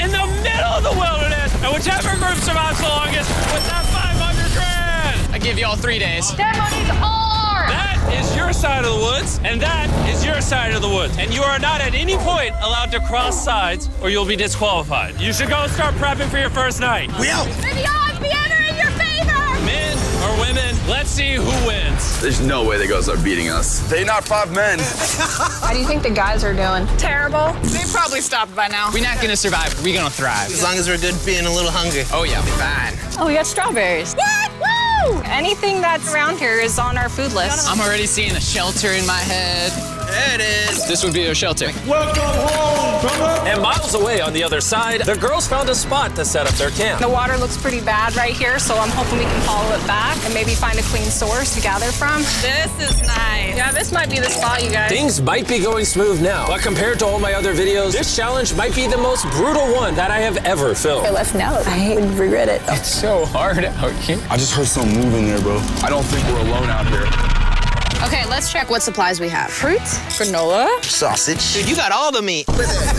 in the middle of the wilderness, and whichever group survives the longest with that 500 grand. I give you all 3 days. That money's ours! That is your side of the woods, and that is your side of the woods. And you are not at any point allowed to cross sides, or you'll be disqualified. You should go start prepping for your first night. We out! May the odds be ever in your favor! Men or women, let's see who wins. There's no way the girls are beating us. They not 5 men. How do you think the guys are doing? Terrible. They probably stopped by now. We're not gonna survive. We're gonna thrive. As long as we're good being a little hungry. Oh yeah, fine. Oh, we got strawberries. What? Woo! Anything that's around here is on our food list. I'm already seeing a shelter in my head. There it is. This would be a shelter. And miles away on the other side, the girls found a spot to set up their camp. The water looks pretty bad right here, so I'm hoping we can follow it back and maybe find a clean source to gather from. This is nice. Yeah, this might be the spot, you guys. Things might be going smooth now, but compared to all my other videos, this challenge might be the most brutal one that I have ever filmed. Let's know. I would regret it. It's so hard out here. I just heard something moving there, bro. I don't think we're alone out here. Okay, let's check what supplies we have. Fruits, granola. Sausage. Dude, you got all the meat.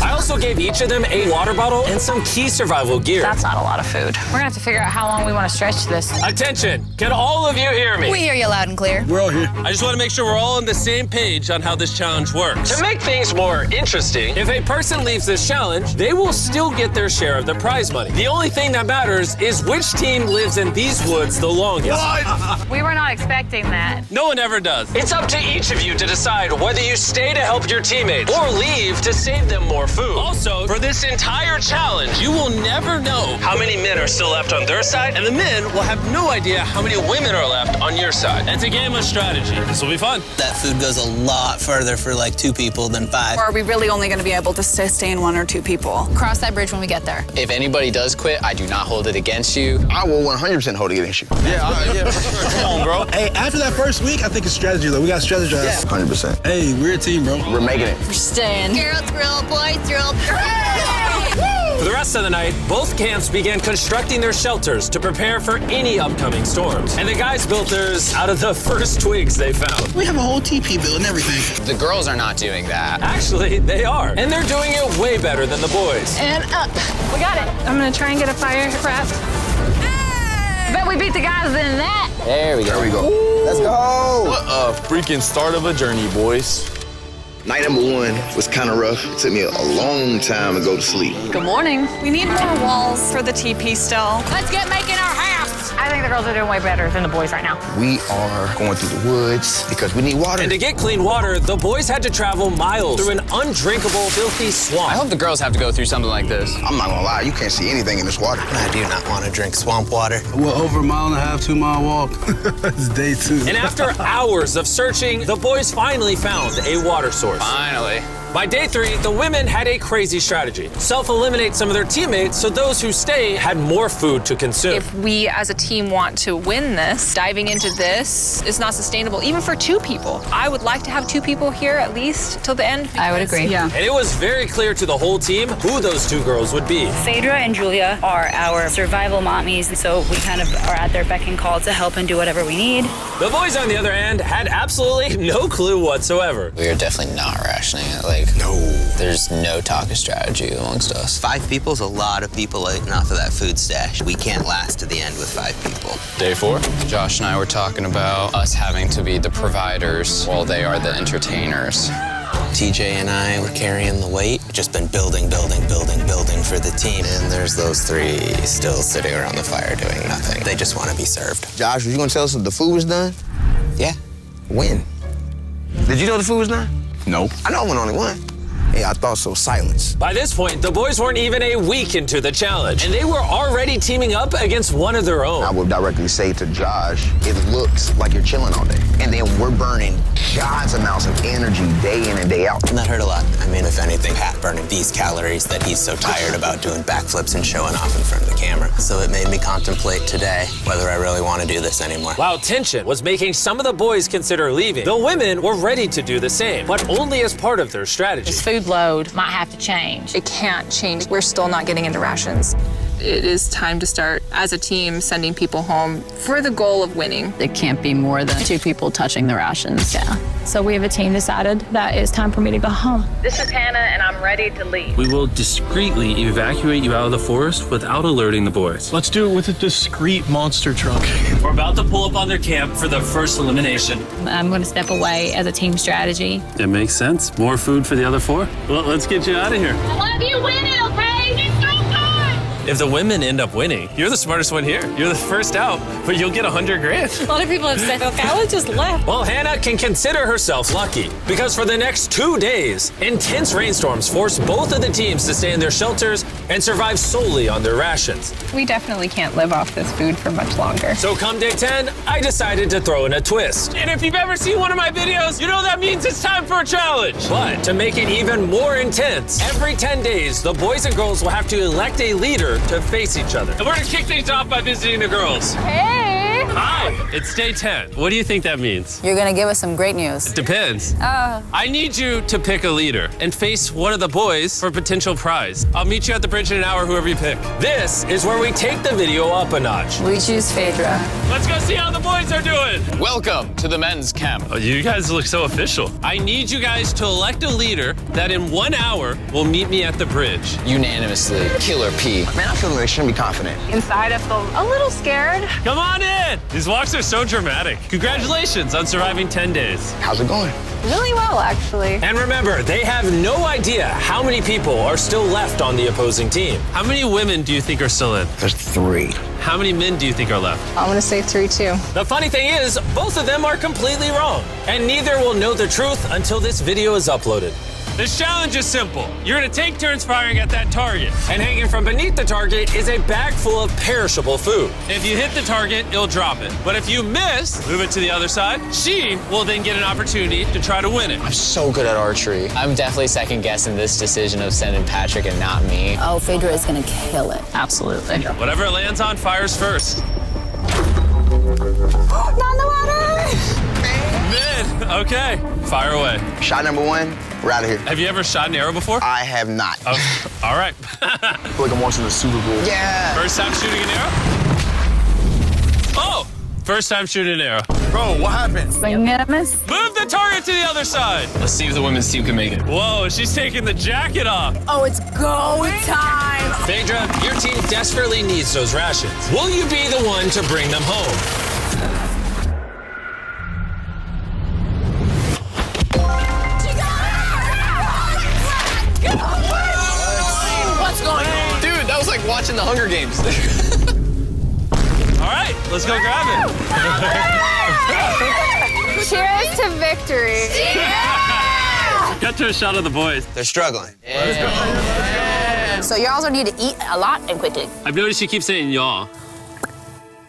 I also gave each of them a water bottle and some key survival gear. That's not a lot of food. We're gonna have to figure out how long we want to stretch this. Attention, can all of you hear me? We hear you loud and clear. We're all here. I just want to make sure we're all on the same page on how this challenge works. To make things more interesting, if a person leaves this challenge, they will still get their share of the prize money. The only thing that matters is which team lives in these woods the longest. We were not expecting that. No one ever does. It's up to each of you to decide whether you stay to help your teammates or leave to save them more food. Also, for this entire challenge, you will never know how many men are still left on their side, and the men will have no idea how many women are left on your side. It's a game of strategy. This will be fun. That food goes a lot further for like 2 people than 5. Or are we really only gonna be able to sustain 1 or 2 people? Cross that bridge when we get there. If anybody does quit, I do not hold it against you. I will 100% hold it against you. Yeah. Come on, bro. Hey, after that first week, I think it's strategy though. We got to strategize. 100%. Hey, we're a team, bro. We're making it. We're staying. Girls grill, boys grill. For the rest of the night, both camps began constructing their shelters to prepare for any upcoming storms. And the guys built theirs out of the first twigs they found. We have a whole TP build and everything. The girls are not doing that. Actually, they are. And they're doing it way better than the boys. And up. We got it. I'm gonna try and get a fire prepped. Bet we beat the guys in that. There we go. There we go. Let's go. What a freaking start of a journey, boys. Night number 1 was kind of rough. It took me a long time to go to sleep. Good morning. We need more walls for the TP still. Let's get making our house. I think the girls are doing way better than the boys right now. We are going through the woods because we need water. And to get clean water, the boys had to travel miles through an undrinkable, filthy swamp. I hope the girls have to go through something like this. I'm not gonna lie, you can't see anything in this water. I do not want to drink swamp water. We're over a 1.5 2 mile walk. It's day 2. And after hours of searching, the boys finally found a water source. Finally. By day 3, the women had a crazy strategy. Self-eliminate some of their teammates so those who stay had more food to consume. If we as a team want to win this, diving into this is not sustainable, even for 2 people. I would like to have 2 people here at least till the end. I would agree. Yeah. And it was very clear to the whole team who those 2 girls would be. Phaedra and Julia are our survival mommies, so we kind of are at their beck and call to help and do whatever we need. The boys, on the other hand, had absolutely no clue whatsoever. We are definitely not rationing it. No. There's no talk of strategy amongst us. 5 people's a lot of people eating off of that food stash. We can't last to the end with 5 people. Day 4, Josh and I were talking about us having to be the providers while they are the entertainers. TJ and I were carrying the weight. Just been building for the team. And there's those 3 still sitting around the fire doing nothing. They just want to be served. Josh, were you gonna tell us if the food was done? Yeah. When? Did you know the food was done? Nope. I know I went only one. Yeah, I thought so. Silence. By this point, the boys weren't even a week into the challenge, and they were already teaming up against one of their own. I would directly say to Josh, it looks like you're chilling all day. And then we're burning God's amounts of energy day in and day out. And that hurt a lot. I mean, if anything, Pat burning these calories that he's so tired about doing backflips and showing off in front of the camera. So it made me contemplate today whether I really want to do this anymore. While tension was making some of the boys consider leaving, the women were ready to do the same, but only as part of their strategy. This food load might have to change. It can't change. We're still not getting into rations. It is time to start, as a team, sending people home for the goal of winning. It can't be more than 2 people touching the rations. Yeah. So we have a team decided that it's time for me to go home. This is Hannah, and I'm ready to leave. We will discreetly evacuate you out of the forest without alerting the boys. Let's do it with a discreet monster truck. We're about to pull up on their camp for the first elimination. I'm going to step away as a team strategy. It makes sense. More food for the other 4? Well, let's get you out of here. I love you winning, okay? It's so good! If the women end up winning, you're the smartest one here. You're the first out, but you'll get $100,000. A lot of people have said, okay, I would just left. Well, Hannah can consider herself lucky because for the next 2 days, intense rainstorms forced both of the teams to stay in their shelters and survive solely on their rations. We definitely can't live off this food for much longer. So come day 10, I decided to throw in a twist. And if you've ever seen one of my videos, you know that means it's time for a challenge. But to make it even more intense, every 10 days, the boys and girls will have to elect a leader to face each other. And we're gonna kick things off by visiting the girls. Hey! Hi, it's day 10. What do you think that means? You're gonna give us some great news. Depends. I need you to pick a leader and face one of the boys for a potential prize. I'll meet you at the bridge in an hour, whoever you pick. This is where we take the video up a notch. We choose Phaedra. Let's go see how the boys are doing. Welcome to the men's camp. Oh, you guys look so official. I need you guys to elect a leader that in 1 hour will meet me at the bridge. Unanimously, Killer P. Man, I feel like shouldn't be confident. Inside, I feel a little scared. Come on in. These walks are so dramatic. Congratulations on surviving 10 days. How's it going? Really well, actually. And remember, they have no idea how many people are still left on the opposing team. How many women do you think are still in? There's 3. How many men do you think are left? I'm gonna say 3, too. The funny thing is, both of them are completely wrong, and neither will know the truth until this video is uploaded. This challenge is simple. You're gonna take turns firing at that target, and hanging from beneath the target is a bag full of perishable food. If you hit the target, it'll drop it. But if you miss, move it to the other side. She will then get an opportunity to try to win it. I'm so good at archery. I'm definitely second guessing this decision of sending Patrick and not me. Oh, Phaedra is gonna kill it. Absolutely. Whatever it lands on fires first. Not in the water! Men, okay, fire away. Shot number 1, we're out of here. Have you ever shot an arrow before? I have not. Oh, all right. I feel like I'm watching the Super Bowl. Yeah. First time shooting an arrow? Oh, first time shooting an arrow. Bro, what happened? Swing and a miss. Move the target to the other side. Let's see if the women's team can make it. Whoa, she's taking the jacket off. Oh, it's go time! Phaedra, your team desperately needs those rations. Will you be the one to bring them home? What's going on? Dude, that was like watching the Hunger Games. All right, let's go grab it. Cheers to victory. Got to a shot of the boys. They're struggling. So you also need to eat a lot and quickly. I've noticed you keep saying y'all.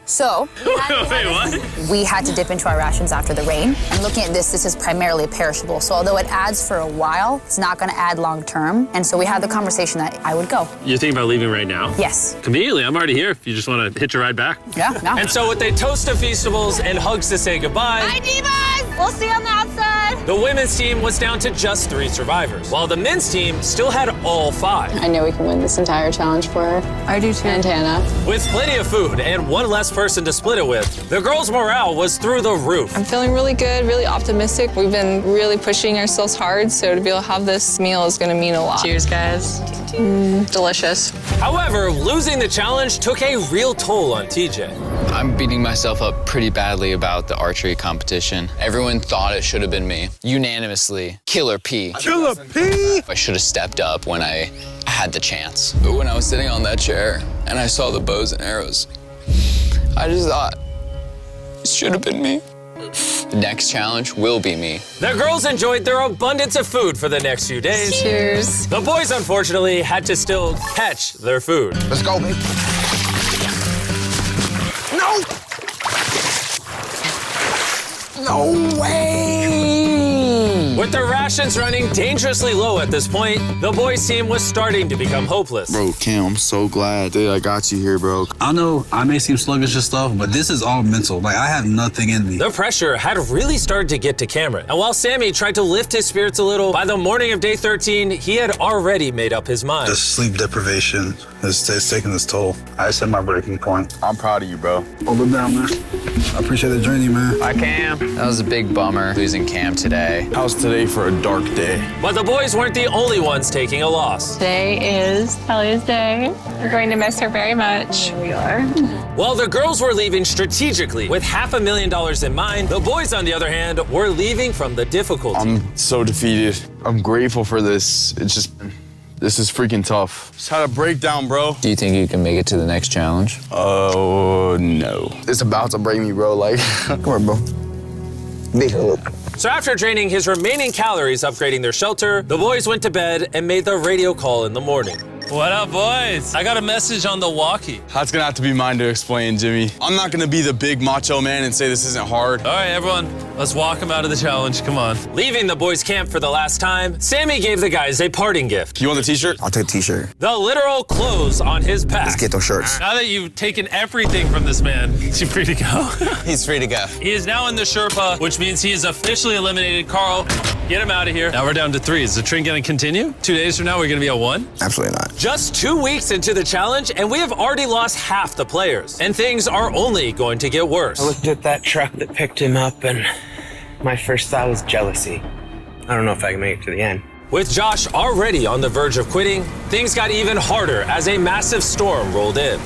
So, Wait, what? we had to dip into our rations after the rain. And looking at this is primarily perishable. So although it adds for a while, it's not gonna add long term. And so we had the conversation that I would go. You're thinking about leaving right now? Yes. Conveniently, I'm already here if you just want to hitch a ride back. Yeah, no. And so with a toast of Feastables and hugs to say goodbye, Bye, divas! We'll see you on the outside. the women's team was down to just 3 survivors, while the men's team still had all 5. I know we can win this entire challenge for her. I do, too. And Hannah. With plenty of food and one less person to split it with, the girls' morale was through the roof. I'm feeling really good, really optimistic. We've been really pushing ourselves hard, so to be able to have this meal is gonna mean a lot. Cheers, guys. Delicious. However, losing the challenge took a real toll on TJ. I'm beating myself up pretty badly about the archery competition. Everyone thought it should have been me. Unanimously, Killer P. Killer P! I should have stepped up when I had the chance. But when I was sitting on that chair and I saw the bows and arrows, I just thought, it should have been me. The next challenge will be me. The girls enjoyed their abundance of food for the next few days. Cheers. The boys, unfortunately, had to still catch their food. Let's go, baby. No! No way! With their rations running dangerously low at this point, the boys' team was starting to become hopeless. Bro, Cam, I'm so glad that I got you here, bro. I know I may seem sluggish and stuff, but this is all mental. Like, I have nothing in me. The pressure had really started to get to Cameron. And while Sammy tried to lift his spirits a little, by the morning of day 13, he had already made up his mind. The sleep deprivation is taking its toll. I just hit my breaking point. I'm proud of you, bro. Hold it down, man. I appreciate the journey, man. Bye, Cam. That was a big bummer, losing Cam today. How's today for a dark day? But the boys weren't the only ones taking a loss. Today is Ellie's day. We're going to miss her very much. We are. While the girls were leaving strategically with $500,000 in mind, the boys, on the other hand, were leaving from the difficulty. I'm so defeated. I'm grateful for this. This is freaking tough. Just had a breakdown, bro. Do you think you can make it to the next challenge? Oh, no. It's about to break me, bro. Like, come on, bro. Big hug. So after draining his remaining calories upgrading their shelter, the boys went to bed and made the radio call in the morning. What up, boys? I got a message on the walkie. That's gonna have to be mine to explain, Jimmy. I'm not gonna be the big macho man and say this isn't hard. All right, everyone, let's walk him out of the challenge. Come on. Leaving the boys' camp for the last time, Sammy gave the guys a parting gift. You want the t-shirt? I'll take the t-shirt. The literal clothes on his back. Let's get those shirts. Now that you've taken everything from this man, is he free to go? He's free to go. He is now in the Sherpa, which means he is officially eliminated. Carl, get him out of here. Now we're down to 3. Is the trend gonna continue? 2 days from now, we're gonna be at 1? Absolutely not. Just 2 weeks into the challenge, and we have already lost half the players. And things are only going to get worse. I looked at that truck that picked him up, and my first thought was jealousy. I don't know if I can make it to the end. With Josh already on the verge of quitting, things got even harder as a massive storm rolled in.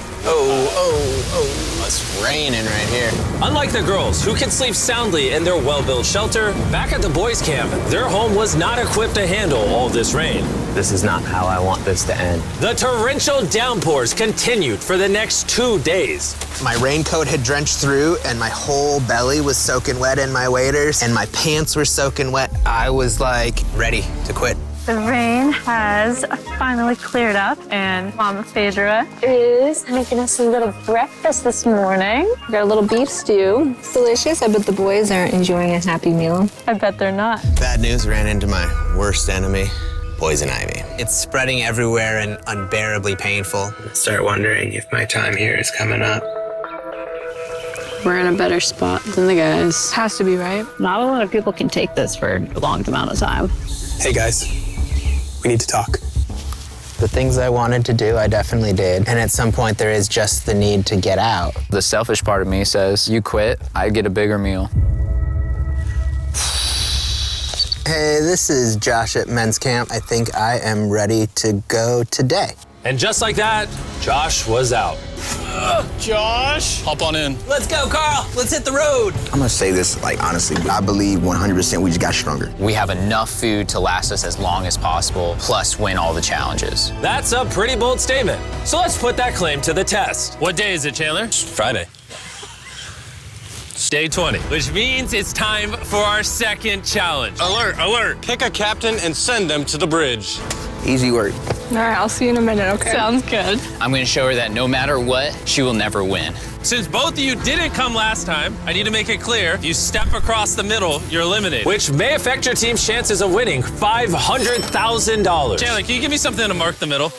It's raining right here. Unlike the girls, who can sleep soundly in their well-built shelter, back at the boys' camp, their home was not equipped to handle all this rain. This is not how I want this to end. The torrential downpours continued for the next 2 days. My raincoat had drenched through, and my whole belly was soaking wet in my waders, and my pants were soaking wet. I was like ready to quit. The rain has finally cleared up, and Mama Phaedra is making us a little breakfast this morning. We got a little beef stew. It's delicious. I bet the boys aren't enjoying a happy meal. I bet they're not. Bad news, ran into my worst enemy, poison ivy. It's spreading everywhere and unbearably painful. I start wondering if my time here is coming up. We're in a better spot than the guys. Has to be, right? Not a lot of people can take this for a long amount of time. Hey guys, we need to talk. The things I wanted to do, I definitely did. And at some point, there is just the need to get out. The selfish part of me says, you quit, I get a bigger meal. Hey, this is Josh at men's camp. I think I am ready to go today. And just like that, Josh was out. Josh! Hop on in. Let's go, Carl. Let's hit the road. I'm gonna say this, like, honestly, I believe 100% we just got stronger. We have enough food to last us as long as possible, plus win all the challenges. That's a pretty bold statement. So let's put that claim to the test. What day is it, Chandler? Friday. Day 20, which means it's time for our second challenge. Alert, alert. Pick a captain and send them to the bridge. Easy work. All right, I'll see you in a minute, okay? Sounds good. I'm gonna show her that no matter what, she will never win. Since both of you didn't come last time, I need to make it clear, you step across the middle, you're eliminated. Which may affect your team's chances of winning $500,000. Chandler, can you give me something to mark the middle?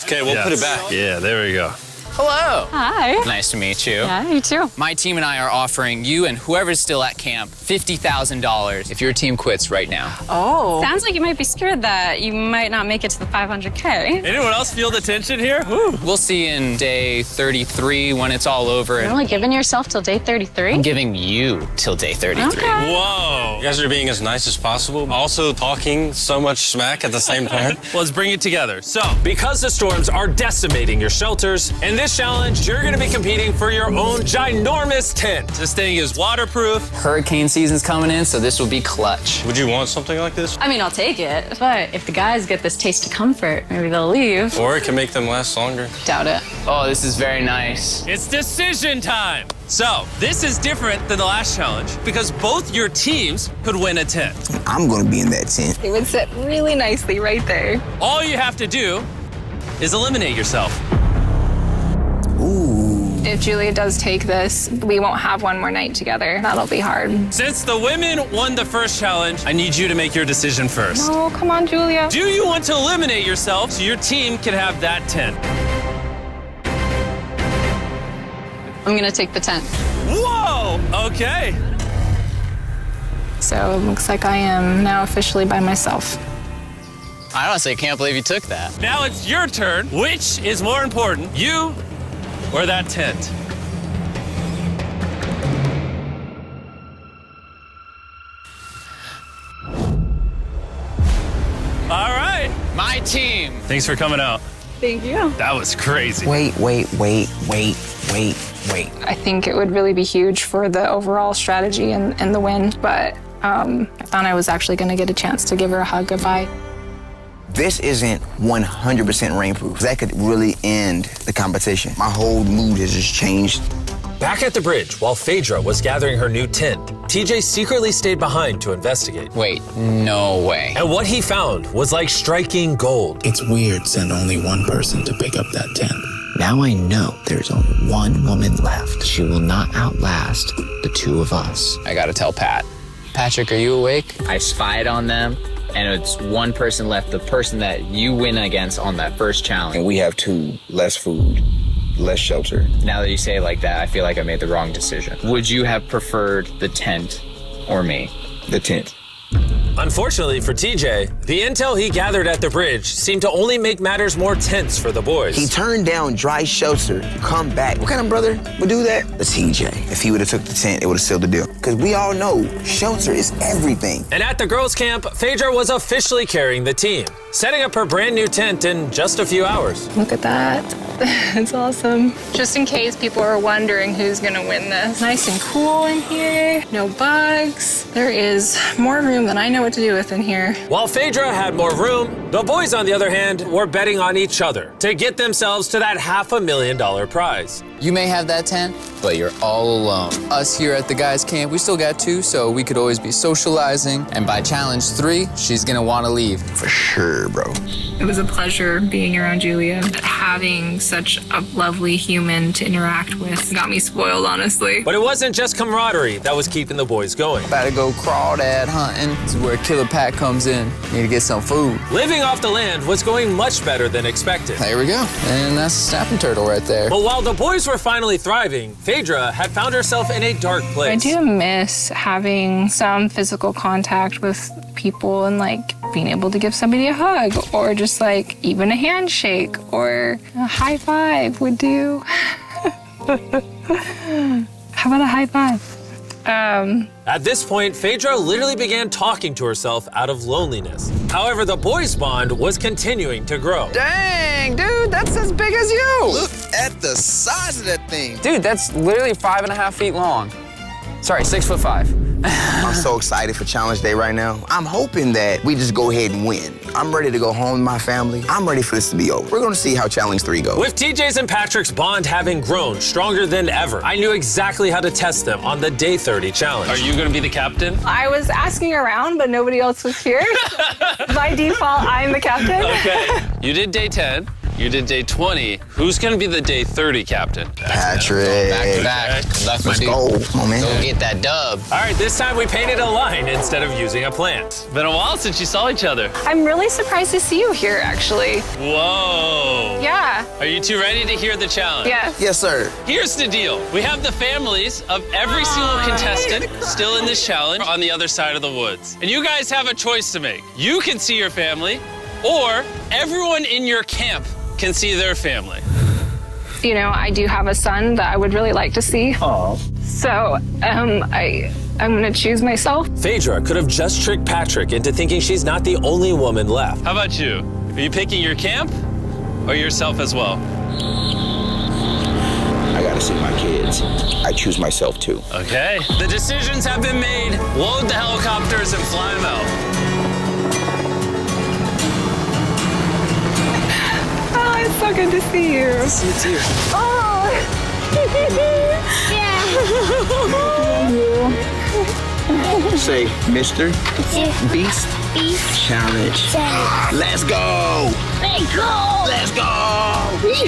Okay, we'll put it back. Yeah, there we go. Hello. Hi. Nice to meet you. Yeah, you too. My team and I are offering you and whoever's still at camp $50,000 if your team quits right now. Oh. Sounds like you might be scared that you might not make it to the 500K. Anyone else feel the tension here? Woo. We'll see you in day 33 when it's all over. You're only giving yourself till day 33? I'm giving you till day 33. Okay. Whoa. You guys are being as nice as possible, also talking so much smack at the same time. Well, let's bring it together. So, because the storms are decimating your shelters, in this challenge, you're gonna be competing for your own ginormous tent. This thing is waterproof. Hurricane season's coming in, so this will be clutch. Would you want something like this? I mean, I'll take it. But if the guys get this taste of comfort, maybe they'll leave. Or it can make them last longer. Doubt it. Oh, this is very nice. It's decision time. So, this is different than the last challenge because both your teams could win a tent. I'm gonna be in that tent. It would sit really nicely right there. All you have to do is eliminate yourself. Ooh. If Julia does take this, we won't have one more night together. That'll be hard. Since the women won the first challenge, I need you to make your decision first. No, come on, Julia. Do you want to eliminate yourself so your team can have that tent? I'm gonna take the tent. Whoa! Okay. So it looks like I am now officially by myself. I honestly can't believe you took that. Now it's your turn. Which is more important, you or that tent? All right. My team. Thanks for coming out. Thank you. That was crazy. Wait. I think it would really be huge for the overall strategy and the win, but I thought I was actually going to get a chance to give her a hug goodbye. This isn't 100% rainproof. That could really end the competition. My whole mood has just changed. Back at the bridge, while Phaedra was gathering her new tent, TJ secretly stayed behind to investigate. Wait, no way. And what he found was like striking gold. It's weird send only one person to pick up that tent. Now I know there's only one woman left. She will not outlast the two of us. I gotta tell Pat. Patrick, are you awake? I spied on them, and it's one person left, the person that you win against on that first challenge. And we have two, less food, less shelter. Now that you say it like that, I feel like I made the wrong decision. Would you have preferred the tent or me? The tent. Unfortunately for TJ, the intel he gathered at the bridge seemed to only make matters more tense for the boys. He turned down dry shelter to come back. What kind of brother would do that? The TJ. If he would have took the tent, it would have sealed the deal. Because we all know shelter is everything. And at the girls' camp, Phaedra was officially carrying the team, setting up her brand new tent in just a few hours. Look at that. It's awesome. Just in case people are wondering who's gonna win this. Nice and cool in here, no bugs. There is more room than I know what to do with in here. While Phaedra had more room, the boys, on the other hand, were betting on each other to get themselves to that $500,000 prize. You may have that tent, but you're all alone. Us here at the guys' camp, we still got two, so we could always be socializing. And by challenge 3, she's gonna wanna leave. For sure, bro. It was a pleasure being around Julia. Having such a lovely human to interact with got me spoiled, honestly. But it wasn't just camaraderie that was keeping the boys going. About to go crawdad hunting. This is where Killer Pat comes in. Need to get some food. Living off the land was going much better than expected. There we go. And that's a snapping turtle right there. But while the boys were finally thriving, Phaedra had found herself in a dark place. I do miss having some physical contact with people and like being able to give somebody a hug or just like even a handshake or a high five would do. How about a high five? At this point, Phaedra literally began talking to herself out of loneliness. However, the boys' bond was continuing to grow. Dang, dude, that's as big as you. Look at the size of that thing. Dude, that's literally 5.5 feet long. Sorry, 6'5". I'm so excited for Challenge Day right now. I'm hoping that we just go ahead and win. I'm ready to go home to my family. I'm ready for this to be over. We're gonna see how Challenge 3 goes. With TJ's and Patrick's bond having grown stronger than ever, I knew exactly how to test them on the Day 30 challenge. Are you gonna be the captain? I was asking around, but nobody else was here. By default, I'm the captain. Okay, you did Day 10. You did Day 20. Who's gonna be the Day 30 captain? Patrick. Back to back. Let's go. Come on, man. Go get that dub. All right, this time we painted a line instead of using a plant. Been a while since you saw each other. I'm really surprised to see you here, actually. Whoa. Yeah. Are you two ready to hear the challenge? Yes. Yes, sir. Here's the deal. We have the families of every single contestant still in this challenge on the other side of the woods. And you guys have a choice to make. You can see your family, or everyone in your camp can see their family. You know, I do have a son that I would really like to see. Oh. So, I'm gonna choose myself. Phaedra could have just tricked Patrick into thinking she's not the only woman left. How about you? Are you picking your camp or yourself as well? I gotta see my kids. I choose myself too. Okay. The decisions have been made. Load the helicopters and fly them out. Oh, it's so good to see you. See you too. Oh. Yeah. Say, Mr. Beast Challenge. Let's go. Let's go. Let's go.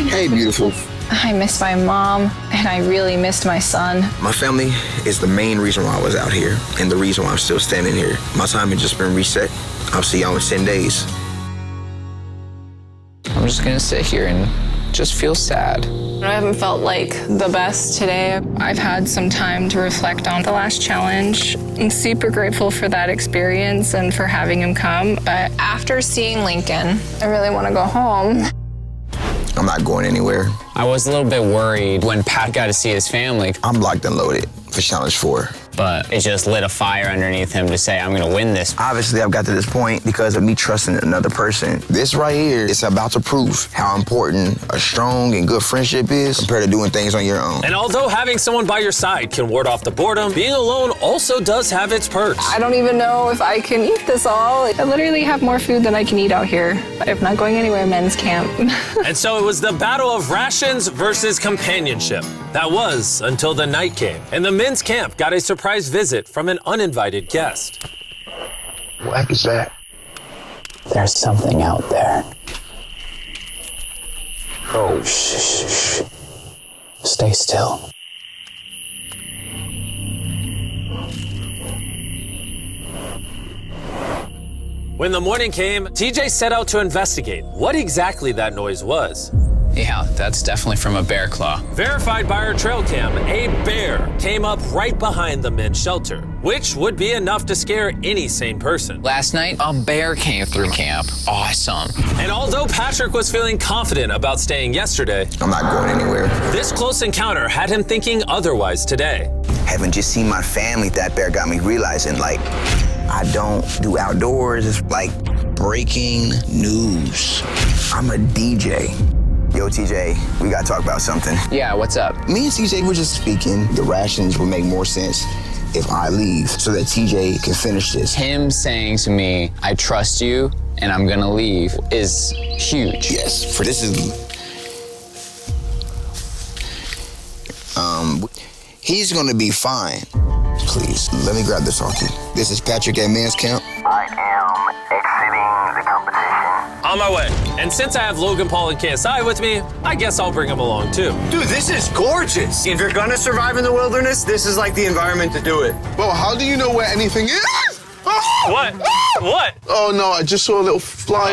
Hey, beautiful. I missed my mom, and I really missed my son. My family is the main reason why I was out here and the reason why I'm still standing here. My time has just been reset. I'll see y'all in 10 days. I'm just gonna sit here and just feel sad. I haven't felt like the best today. I've had some time to reflect on the last challenge. I'm super grateful for that experience and for having him come. But after seeing Lincoln, I really want to go home. I'm not going anywhere. I was a little bit worried when Pat got to see his family. I'm locked and loaded for Challenge 4. But it just lit a fire underneath him to say, I'm gonna win this. Obviously, I've got to this point because of me trusting another person. This right here is about to prove how important a strong and good friendship is compared to doing things on your own. And although having someone by your side can ward off the boredom, being alone also does have its perks. I don't even know if I can eat this all. I literally have more food than I can eat out here. I'm not going anywhere, men's camp. And so it was the battle of rations versus companionship. That was until the night came, and the men's camp got a surprise visit from an uninvited guest. What is that? There's something out there. Oh, Shh. Stay still. When the morning came, TJ set out to investigate what exactly that noise was. Yeah, that's definitely from a bear claw. Verified by our trail cam, a bear came up right behind the men's shelter, which would be enough to scare any sane person. Last night, a bear came through camp. Awesome. And although Patrick was feeling confident about staying yesterday, I'm not going anywhere. This close encounter had him thinking otherwise today. Having just seen my family, that bear got me realizing, like, I don't do outdoors. It's like breaking news. I'm a DJ. Yo, TJ, we gotta talk about something. Yeah, what's up? Me and TJ were just speaking. The rations would make more sense if I leave so that TJ can finish this. Him saying to me, I trust you and I'm gonna leave is huge. Yes, for this is... he's gonna be fine. Please, let me grab this hockey. This is Patrick at men's camp. I am exiting the competition. On my way. And since I have Logan Paul and KSI with me, I guess I'll bring them along too. Dude, this is gorgeous. If you're gonna survive in the wilderness, this is like the environment to do it. Bro, how do you know where anything is? What? What? Oh no, I just saw a little fly.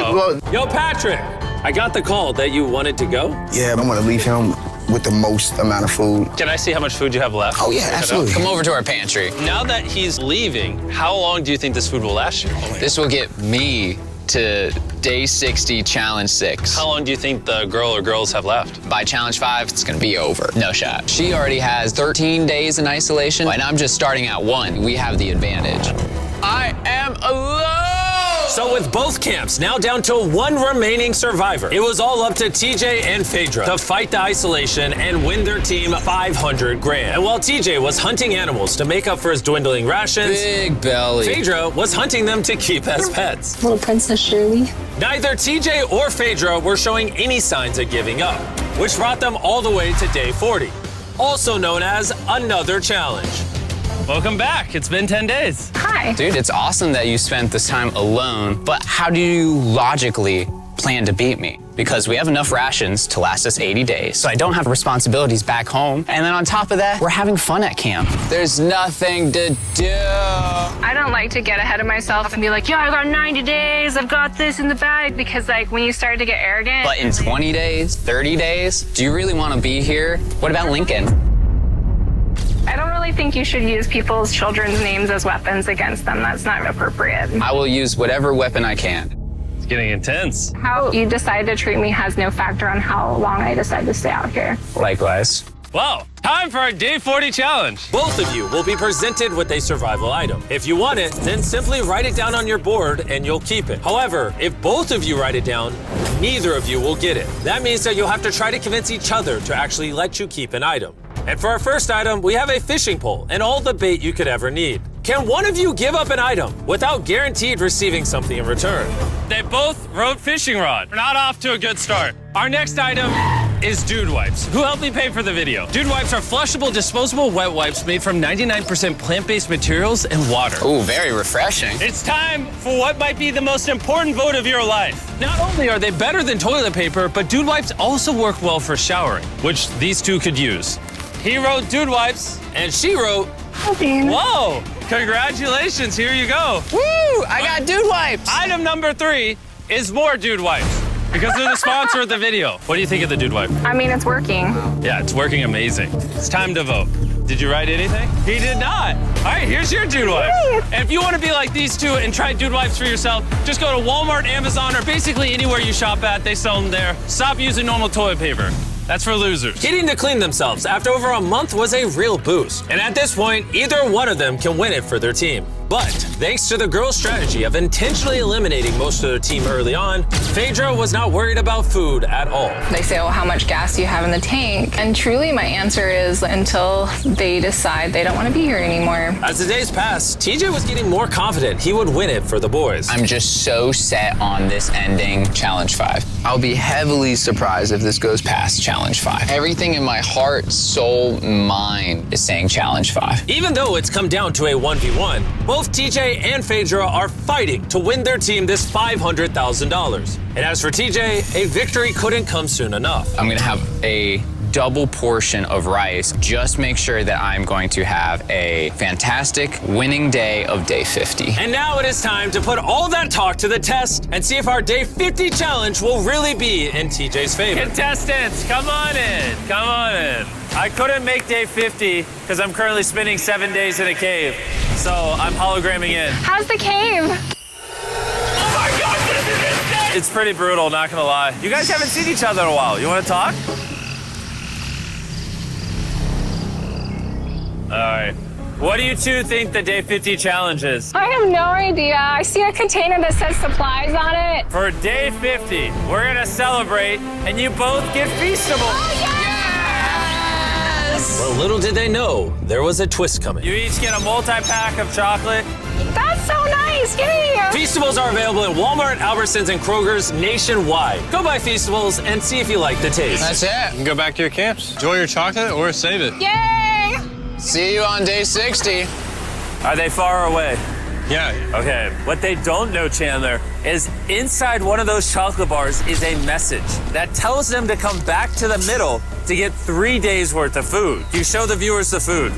Yo, Patrick, I got the call that you wanted to go. Yeah, I'm gonna leave him with the most amount of food. Can I see how much food you have left? Oh yeah, absolutely. Come over to our pantry. Now that he's leaving, how long do you think this food will last you? This will get me to day 60, challenge 6. How long do you think the girl or girls have left? By challenge 5, it's gonna be over. No shot. She already has 13 days in isolation, and I'm just starting at 1. We have the advantage. I am alone! So with both camps now down to 1 remaining survivor, it was all up to TJ and Phaedra to fight the isolation and win their team $500,000. And while TJ was hunting animals to make up for his dwindling rations, big belly, Phaedra was hunting them to keep as pets. Little Princess Shirley. Neither TJ or Phaedra were showing any signs of giving up, which brought them all the way to day 40, also known as another challenge. Welcome back. It's been 10 days. Hi. Dude, it's awesome that you spent this time alone, but how do you logically plan to beat me? Because we have enough rations to last us 80 days, so I don't have responsibilities back home. And then on top of that, we're having fun at camp. There's nothing to do. I don't like to get ahead of myself and be like, yeah, I got 90 days, I've got this in the bag, because like when you start to get arrogant. But in 20 days, 30 days, do you really want to be here? What about Lincoln? I don't really think you should use people's children's names as weapons against them. That's not appropriate. I will use whatever weapon I can. It's getting intense. How you decide to treat me has no factor on how long I decide to stay out here. Likewise. Well, time for our day 40 challenge. Both of you will be presented with a survival item. If you want it, then simply write it down on your board and you'll keep it. However, if both of you write it down, neither of you will get it. That means that you'll have to try to convince each other to actually let you keep an item. And for our first item, we have a fishing pole and all the bait you could ever need. Can one of you give up an item without guaranteed receiving something in return? They both wrote fishing rod. We're not off to a good start. Our next item is Dude Wipes, who helped me pay for the video. Dude Wipes are flushable, disposable wet wipes made from 99% plant-based materials and water. Ooh, very refreshing. It's time for what might be the most important vote of your life. Not only are they better than toilet paper, but Dude Wipes also work well for showering, which these two could use. He wrote Dude Wipes, and she wrote, whoa, congratulations, here you go. Woo, I got Dude Wipes. Item number 3 is more Dude Wipes, because they're the sponsor of the video. What do you think of the Dude Wipe? I mean, it's working. Yeah, it's working amazing. It's time to vote. Did you write anything? He did not. All right, here's your Dude Wipe. And if you want to be like these two and try Dude Wipes for yourself, just go to Walmart, Amazon, or basically anywhere you shop at. They sell them there. Stop using normal toilet paper. That's for losers. Getting to clean themselves after over a month was a real boost. And at this point, either one of them can win it for their team. But thanks to the girls' strategy of intentionally eliminating most of their team early on, Phaedra was not worried about food at all. They say, oh, how much gas do you have in the tank? And truly, my answer is until they decide they don't want to be here anymore. As the days passed, TJ was getting more confident he would win it for the boys. I'm just so set on this ending Challenge 5. I'll be heavily surprised if this goes past Challenge 5. Everything in my heart, soul, mind is saying Challenge 5. Even though it's come down to a 1v1, both TJ and Phaedra are fighting to win their team this $500,000. And as for TJ, a victory couldn't come soon enough. I'm gonna have a double portion of rice. Just make sure that I'm going to have a fantastic winning day of day 50. And now it is time to put all that talk to the test and see if our day 50 challenge will really be in TJ's favor. Contestants, come on in. Come on in. I couldn't make day 50 because I'm currently spending 7 days in a cave. So I'm hologramming in. How's the cave? Oh my God, this is insane! It's pretty brutal, not gonna lie. You guys haven't seen each other in a while. You wanna talk? All right. What do you two think the day 50 challenge is? I have no idea. I see a container that says supplies on it. For day 50, we're gonna celebrate and you both get Feastable. Oh, yes! Well, little did they know, there was a twist coming. You each get a multi-pack of chocolate. That's so nice. Yay! Feastables are available in Walmart, Albertsons, and Kroger's nationwide. Go buy Feastables and see if you like the taste. That's it. You can go back to your camps. Enjoy your chocolate or save it. Yay! See you on day 60. Are they far away? Yeah. Okay, what they don't know, Chandler, is inside one of those chocolate bars is a message that tells them to come back to the middle to get 3 days worth of food. You show the viewers the food.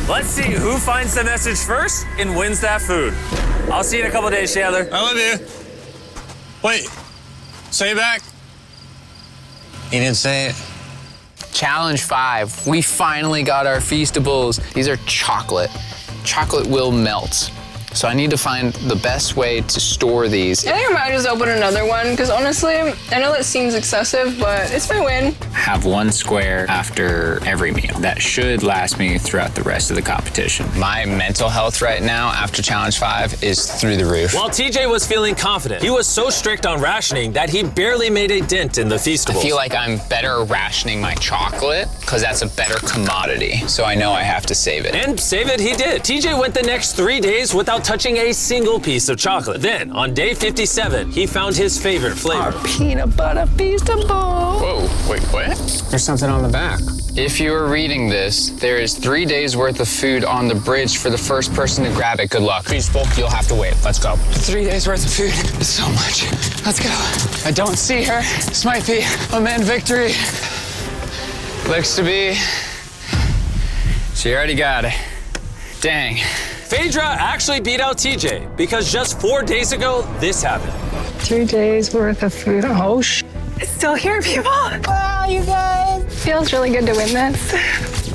Let's see who finds the message first and wins that food. I'll see you in a couple days, Chandler. I love you. Wait, say it back. He didn't say it. Challenge 5, we finally got our Feastables. These are chocolate. Chocolate will melt. So I need to find the best way to store these. I think I might just open another one, because honestly, I know that seems excessive, but it's my win. Have one square after every meal. That should last me throughout the rest of the competition. My mental health right now after Challenge 5 is through the roof. While TJ was feeling confident, he was so strict on rationing that he barely made a dent in the Feastables. I feel like I'm better rationing my chocolate because that's a better commodity. So I know I have to save it. And save it he did. TJ went the next 3 days without touching a single piece of chocolate. Then, on day 57, he found his favorite flavor. Our peanut butter Feastable. Whoa, wait, what? There's something on the back. If you are reading this, there is 3 days worth of food on the bridge for the first person to grab it. Good luck. Feastable, you'll have to wait. Let's go. 3 days worth of food is so much. Let's go. I don't see her. This might be a man victory. Looks to be. She already got it. Dang. Phaedra actually beat out TJ because just 4 days ago, this happened. 2 days worth of food. Oh, it's still here, people. Wow, you guys. Feels really good to win this.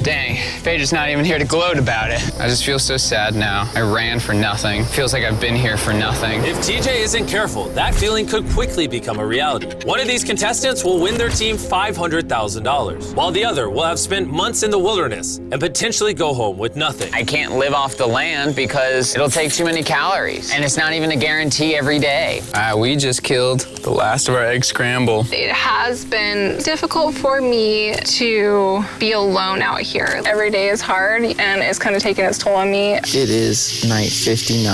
Dang, Phaedra's not even here to gloat about it. I just feel so sad now. I ran for nothing. Feels like I've been here for nothing. If TJ isn't careful, that feeling could quickly become a reality. One of these contestants will win their team $500,000, while the other will have spent months in the wilderness and potentially go home with nothing. I can't live off the land because it'll take too many calories, and it's not even a guarantee every day. We just killed the last of our egg scramble. It has been difficult for me to be alone out here here. Every day is hard and it's kind of taking its toll on me. It is night 59.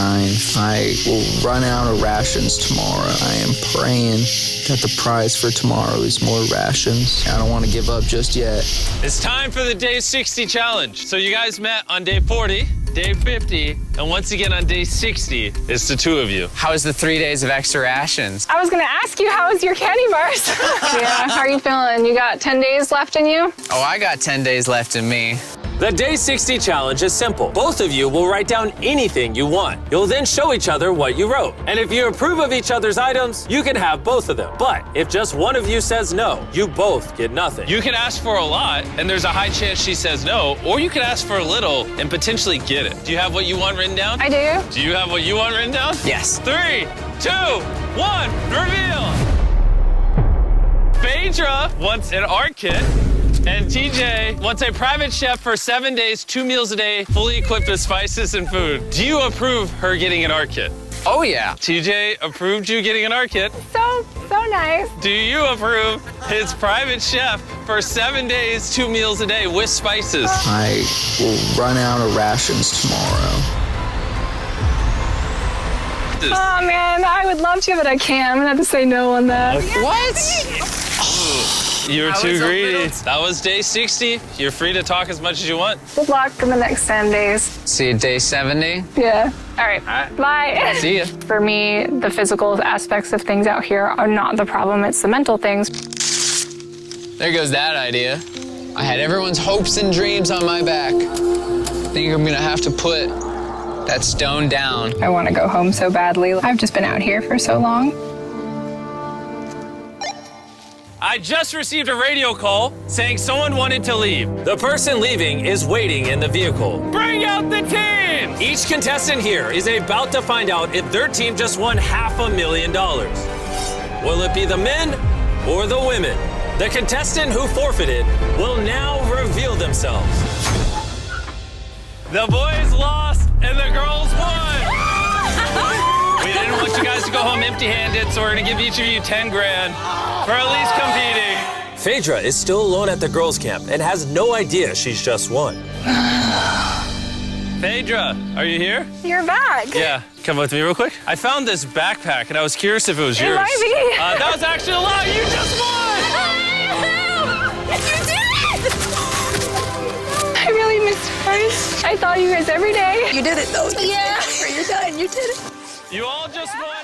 I will run out of rations tomorrow. I am praying that the prize for tomorrow is more rations. I don't want to give up just yet. It's time for the day 60 challenge. So you guys met on day 40, day 50, and once again on day 60, it's the two of you. How was the 3 days of extra rations? I was gonna ask you, how was your candy bars? Yeah, how are you feeling? You got 10 days left in you? Oh, I got 10 days left in me. The Day 60 challenge is simple. Both of you will write down anything you want. You'll then show each other what you wrote. And if you approve of each other's items, you can have both of them. But if just one of you says no, you both get nothing. You can ask for a lot, and there's a high chance she says no, or you can ask for a little and potentially get it. Do you have what you want written down? I do. Do you have what you want written down? Yes. 3, 2, 1, reveal! Phaedra wants an art kit. And TJ wants a private chef for 7 days, 2 meals a day, fully equipped with spices and food. Do you approve her getting an art kit? Oh, yeah. TJ approved you getting an art kit. So nice. Do you approve his private chef for 7 days, 2 meals a day with spices? I will run out of rations tomorrow. Oh man, I would love to, but I can't. I'm gonna have to say no on that. What? You were too greedy. That was day 60. You're free to talk as much as you want. Good luck in the next 10 days. See you day 70. Yeah. All right. Bye. See ya. For me, the physical aspects of things out here are not the problem. It's the mental things. There goes that idea. I had everyone's hopes and dreams on my back. I think I'm gonna have to put that stone down. I want to go home so badly. I've just been out here for so long. I just received a radio call saying someone wanted to leave. The person leaving is waiting in the vehicle. Bring out the team! Each contestant here is about to find out if their team just won $500,000. Will it be the men or the women? The contestant who forfeited will now reveal themselves. The boys lost and the girls won. We didn't want you guys to go home empty-handed, so we're gonna give each of you 10 grand for at least competing. Phaedra is still alone at the girls' camp and has no idea she's just won. Phaedra, are you here? You're back. Yeah, come with me real quick. I found this backpack and I was curious if it was yours. It might be. That was actually a lie. You just won! You did it! I really missed you guys. I saw you guys every day. You did it though. Yeah. You're done. You did it. You all just won